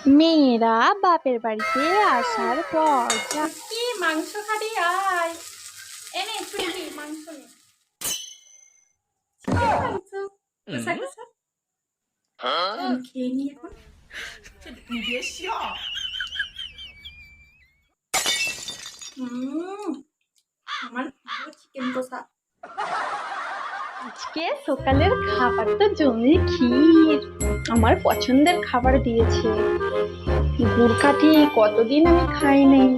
মেয়েরা বাপের বাড়িতে আসার পর কি মাংস খাবি? আয় এনে চুটি মাংস নে। মাংস কষা কষা আমি খেয়ে নি এখন।你别笑。আমার চিকেন কষা। আজকে সকালের খাবার তো জমি ক্ষীর, আমার পছন্দের খাবার দিয়েছে। গুড়কাঠি কতদিন আমি খাই নাই,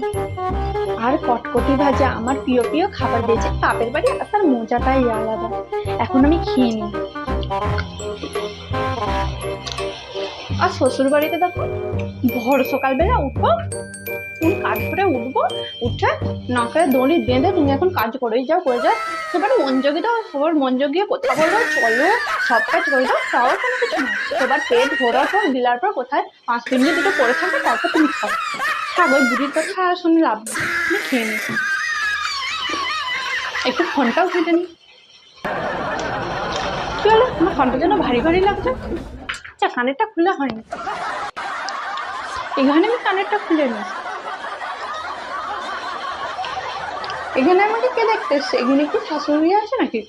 আর কটকটি ভাজা আমার প্রিয় প্রিয় খাবার দিয়েছে। বাপের বাড়ি আসার মজাটাই আলাদা। এখন আমি খেয়ে নিই। আর শ্বশুর বাড়িতে দেখো ভোর সকালবেলা উঠবো, কাজ করে উঠবো, উঠে নাকে দড়ি বেঁধে তুমি এখন কাজ করেই যাও করে যাও, সবার মনোযোগী দাও, সবার মনোযোগী কোথায় বলো চলো সব কাজ করে দাও, তাও কোনো কিছু না। সবার পেট ভরার পর দিলার পর কোথায় 5 মিনিট দুটো পরে থাকবে, তারপর তুমি খাও। থাক ওই বুড়ির কথা শুনে লাভ নেই, তুমি খেয়ে নি। একটু ফোনটাও ঘেটে নি। কি হলো আমার ফোনটা যেন ভারী ভারী লাগছে। আচ্ছা কানেরটা খোলা হয়নি, এখানে আমি কানেরটা খুলে নি। এখানে আমাকে কে দেখতে এসছে? এখানে কি শাশুড়ি আছে নাকি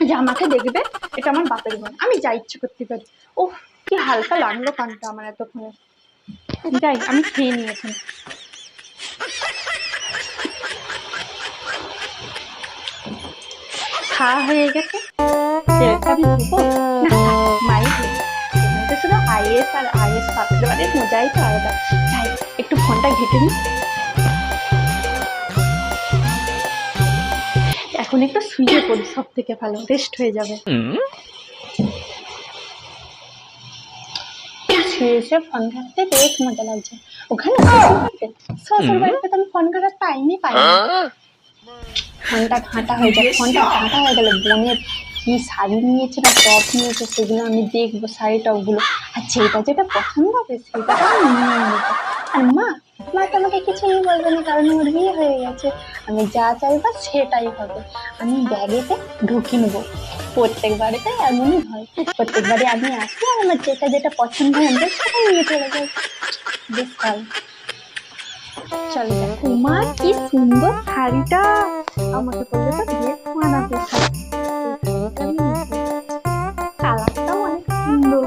যে আমাকে দেখবে? এটা আমার বাপের ঘর, আমি যা ইচ্ছে করতে পারি। ও কি হালকা লাগলো কানটা আমার এতক্ষণে। যাই আমি খেয়ে নিই এখন। খাওয়া হয়ে গেছে, তেলটা আমি ধুবো না, মাই ধুবো। শুধু আইএস আর আইএস বাপের বাড়ির মজাই তো আলাদা। যাই একটু ফোনটা ঘেটে নিই। এখন একটু শুয়ে পড়ি, সব থেকে ভালো রেস্ট হয়ে যাবে। শুয়ে এসে ফোন ঘাটতে বেশ মজা লাগছে। ওখানে শ্বশুর বাড়িতে তো আমি ফোন ঘাটার টাইমই পাই না। ফোনটা ঘাঁটা হয়ে যায়, ফোনটা ঘাঁটা হয়ে গেলে বোনের কি শাড়ি নিয়েছে না টপ নিয়েছে সেগুলো আমি দেখবো, শাড়ি টপগুলো, আর যেটা যেটা পছন্দ হবে সেটা আমি নিয়ে নেবো। আর মা তো আমাকে কিছুই বলবে না, কারণ আমার বিয়ে হয়ে গেছে। আমি যা চাইবো সেটাই হবে, আমি ব্যাগেতে ঢুকিয়ে নেবো। প্রত্যেক বাড়িতে এমনই হয়, প্রত্যেকবারে আমি আসি আর আমার যেটা যেটা পছন্দ হয় আমি সেটা নিয়ে চলে যাই। বেশ ভালো। চলো দেখো মা কি সুন্দর শাড়িটা, আমাকে বললে তো বেশ মানাবে। কালারটাও অনেক সুন্দর,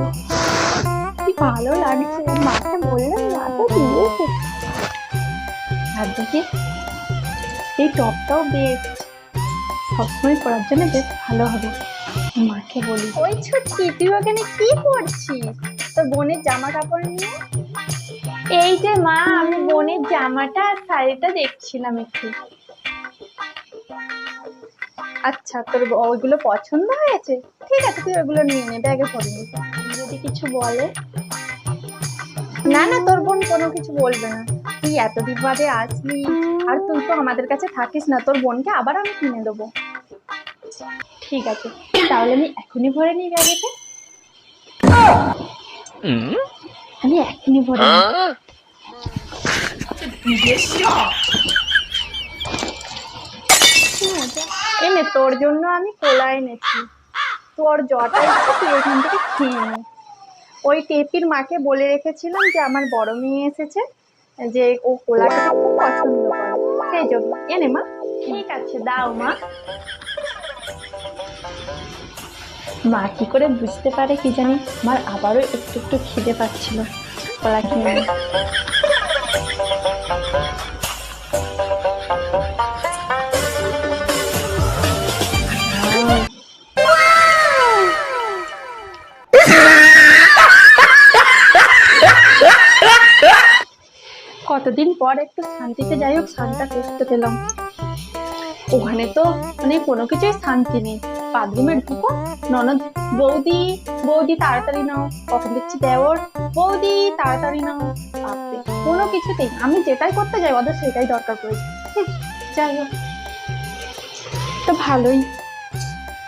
কি ভালো লাগছে। মাকে বললাম মা তো দিয়েছে। আর দেখি এই টপটাও বেশ সবসময় পরার জন্য বেশ ভালো হবে। মাকে বলি, ওই ছুটকি তুই ওখানে কি করছিস তোর বোনের জামা কাপড় নিয়ে? এই যে মা আমি বোনের জামাটা আর শাড়িটা দেখছিলাম একটু। আচ্ছা তোর ওইগুলো পছন্দ হয়েছে, ঠিক আছে তুই ওইগুলো নিয়ে নে, ব্যাগে পরে নি। যদি কিছু বলে? না না তোর বোন কোনো কিছু বলবে না, তুই এতদিন বাদে আসলি আর তুই তো আমাদের কাছে থাকিস না, তোর বোনকে আবার আমি কিনে দেবো। ঠিক আছে তাহলে আমি এখনই ভরে নিই ব্যাগেতে, আমি এখনই ভরে নিই। এনে তোর জন্য আমি কোলা এনেছি, তোর জটা ইচ্ছে তুই এখান থেকে খেয়ে নে। ওই টেপির মাকে বলে রেখেছিলাম যে আমার বড় মেয়ে এসেছে, যে ও কোলাটা খুব পছন্দ করে, সেই জন্য এনে মা। ঠিক আছে দাও মা। মা কি করে বুঝতে পারে কি জানি, আমার আবারও একটু একটু খিদে পাচ্ছিল, কলা কিনে নে। কতদিন পর একটু শান্তিতে যাই হোক শান্তিটা করতে পেলাম। ওখানে তো মানে কোনো কিছুই শান্তি নেই। বাথরুমে ঢুকো, ননদ বৌদি বৌদি তাড়াতাড়ি নাও, কখন দেখছি দেওর বৌদি তাড়াতাড়ি নাও, বাপরে কোনো কিছুতেই আমি যেটাই করতে যাই ওদের সেটাই দরকার পড়েছে। যাই হোক তো ভালোই,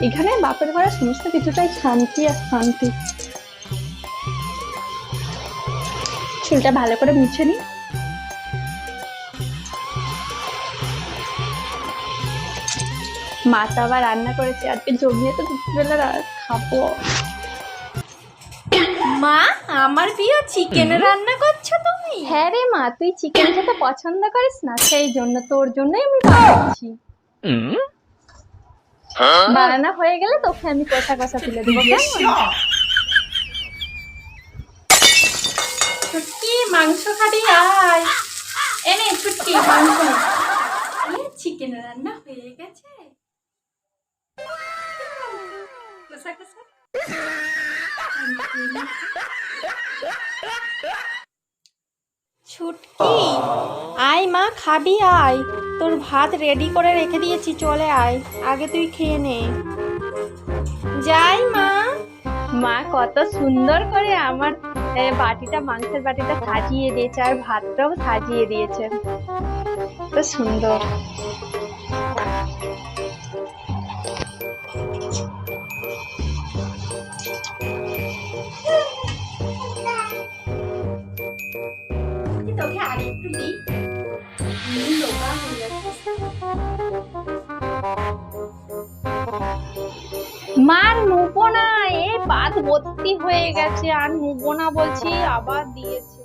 এখানে বাপের ঘরে সমস্ত কিছুটাই শান্তি আর শান্তি। চুলটা ভালো করে মুছে নি। মা তো আবার রান্না করেছে আজকে জমিয়ে, তো দুপুরবেলা খাবো। মা, আমার প্রিয় চিকেন রান্না করছো তুমি? হ্যাঁ রে মা, তুই চিকেন খেতে পছন্দ করিস না, সেই জন্য তোর জন্যই আমি বানাচ্ছি। বানানো হয়ে গেলে তোকে আমি কষা কষা তুলে দেবো, কেমন? ছুটকি, মাংস খাবি? আয়, এনে ছুটকি মাংস। চিকেন রান্না হয়ে গেছে। কষা কষা। ছুটকি, আয় মা, খাবি? আয়, তোর ভাত রেডি করে রেখে দিয়েছি, চলে আয়, আগে তুই খেয়ে নে। যাই মা। মা কত সুন্দর করে আমার বাটিটা, মাংসের বাটিটা সাজিয়ে দিয়েছে, আর ভাতটাও সাজিয়ে দিয়েছে, তো সুন্দর। তোকে আর একটু দিই। লোকা হয়ে যাচ্ছে। মার নুবো না, এই ভাত ভর্তি হয়ে গেছে, আর নুবো না বলছি, আবার দিয়েছে।